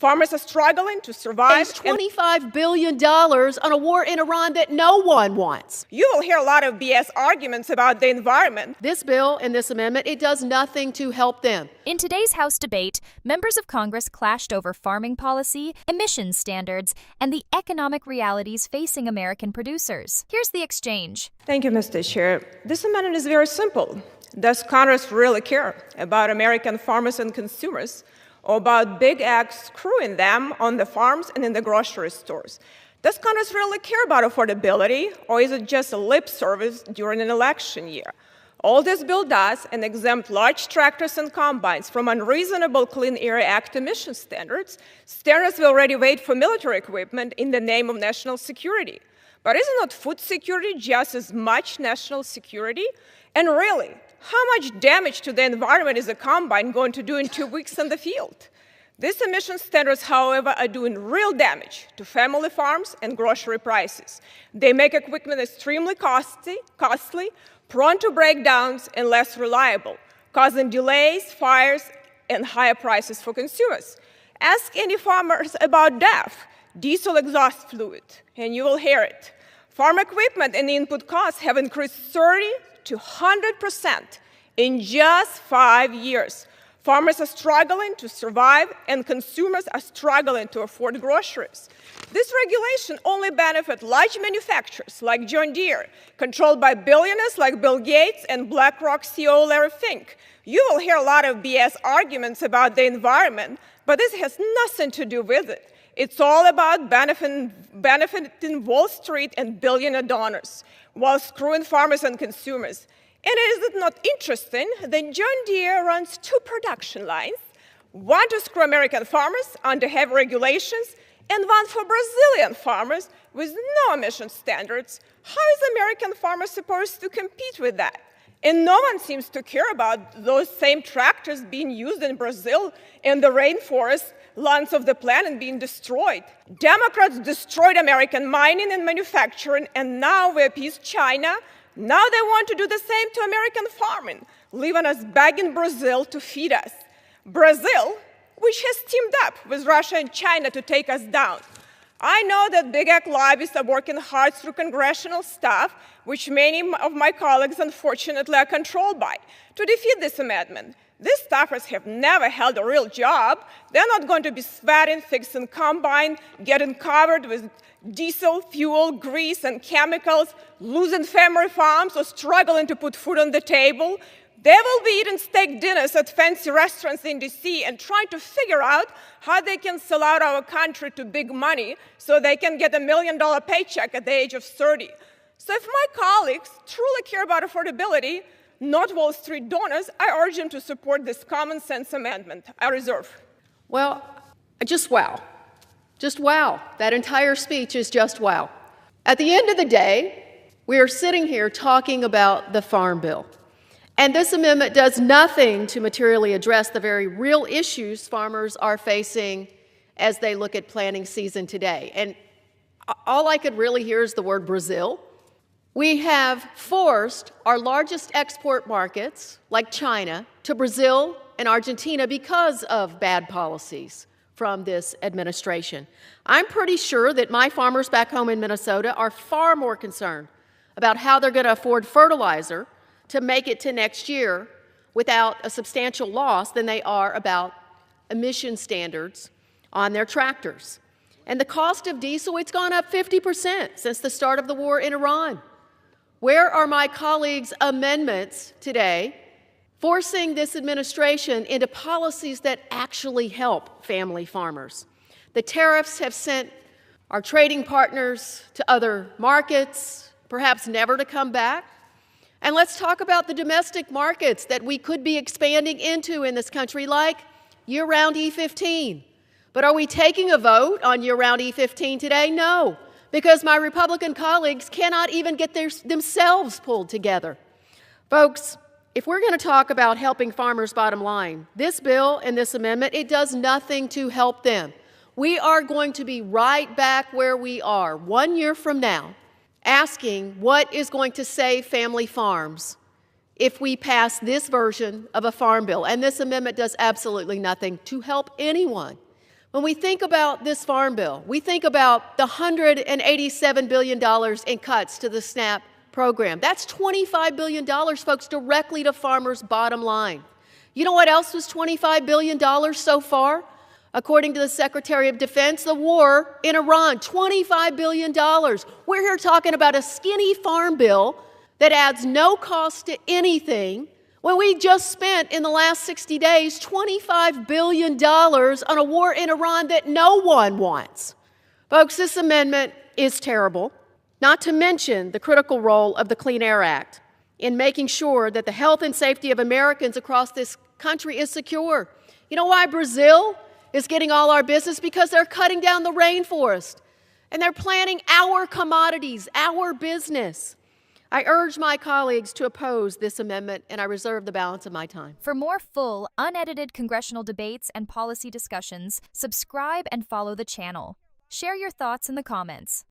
Farmers are struggling to survive. $25 billion on a war in Iran that no one wants. You will hear a lot of BS arguments about the environment. This bill and this amendment, it does nothing to help them. In today's House debate, members of Congress clashed over farming policy, emissions standards, and the economic realities facing American producers. Here's the exchange. Thank you, Mr. Chair. This amendment is very simple. Does Congress really care about American farmers and consumers, or about big ag screwing them on the farms and in the grocery stores? Does Congress really care about affordability, or is it just a lip service during an election year? All this bill does is exempt large tractors and combines from unreasonable Clean Air Act emission standards we already wait for military equipment in the name of national security. But isn't not food security just as much national security? And really, how much damage to the environment is a combine going to do in 2 weeks in the field? These emission standards, however, are doing real damage to family farms and grocery prices. They make equipment extremely costly, prone to breakdowns, and less reliable, causing delays, fires, and higher prices for consumers. Ask any farmers about DEF, diesel exhaust fluid, and you will hear it. Farm equipment and input costs have increased 30 to 100% in just 5 years. Farmers are struggling to survive, and consumers are struggling to afford groceries. This regulation only benefits large manufacturers like John Deere, controlled by billionaires like Bill Gates and BlackRock CEO Larry Fink. You will hear a lot of BS arguments about the environment, but this has nothing to do with it. It's all about benefiting Wall Street and billionaire donors, while screwing farmers and consumers. And is it not interesting that John Deere runs 2 production lines, one to screw American farmers under heavy regulations, and one for Brazilian farmers with no emission standards? How is American farmers supposed to compete with that? And no one seems to care about those same tractors being used in Brazil and the rainforest lands of the planet being destroyed. Democrats destroyed American mining and manufacturing, and now we appease China. Now they want to do the same to American farming, leaving us begging Brazil to feed us. Brazil, which has teamed up with Russia and China to take us down. I know that big ag lobbyists are working hard through congressional staff, which many of my colleagues, unfortunately, are controlled by, to defeat this amendment. These staffers have never held a real job. They're not going to be sweating, fixing combine, getting covered with diesel, fuel, grease, and chemicals, losing family farms, or struggling to put food on the table. They will be eating steak dinners at fancy restaurants in D.C. and trying to figure out how they can sell out our country to big money so they can get a $1 million paycheck at the age of 30. So if my colleagues truly care about affordability, not Wall Street donors, I urge them to support this common sense amendment. I reserve. Well, just wow. Just wow. That entire speech is just wow. At the end of the day, we are sitting here talking about the Farm Bill. And this amendment does nothing to materially address the very real issues farmers are facing as they look at planting season today. And all I could really hear is the word Brazil. We have forced our largest export markets, like China, to Brazil and Argentina because of bad policies from this administration. I'm pretty sure that my farmers back home in Minnesota are far more concerned about how they're going to afford fertilizer to make it to next year without a substantial loss than they are about emission standards on their tractors. And the cost of diesel, it's gone up 50% since the start of the war in Iran. Where are my colleagues' amendments today forcing this administration into policies that actually help family farmers? The tariffs have sent our trading partners to other markets, perhaps never to come back. And let's talk about the domestic markets that we could be expanding into in this country, like year-round E15. But are we taking a vote on year-round E15 today? No, because my Republican colleagues cannot even get themselves pulled together. Folks, if we're going to talk about helping farmers' bottom line, this bill and this amendment, it does nothing to help them. We are going to be right back where we are 1 year from now, asking what is going to save family farms if we pass this version of a farm bill. And this amendment does absolutely nothing to help anyone. When we think about this farm bill, we think about the $187 billion in cuts to the SNAP program. That's $25 billion, folks, directly to farmers' bottom line. You know what else was $25 billion so far? According to the Secretary of Defense, the war in Iran, $25 billion. We're here talking about a skinny farm bill that adds no cost to anything when we just spent in the last 60 days $25 billion on a war in Iran that no one wants. Folks, this amendment is terrible, not to mention the critical role of the Clean Air Act in making sure that the health and safety of Americans across this country is secure. You know why Brazil is getting all our business? Because they're cutting down the rainforest, and they're planting our commodities, our business. I urge my colleagues to oppose this amendment, and I reserve the balance of my time. For more full, unedited congressional debates and policy discussions, subscribe and follow the channel. Share your thoughts in the comments.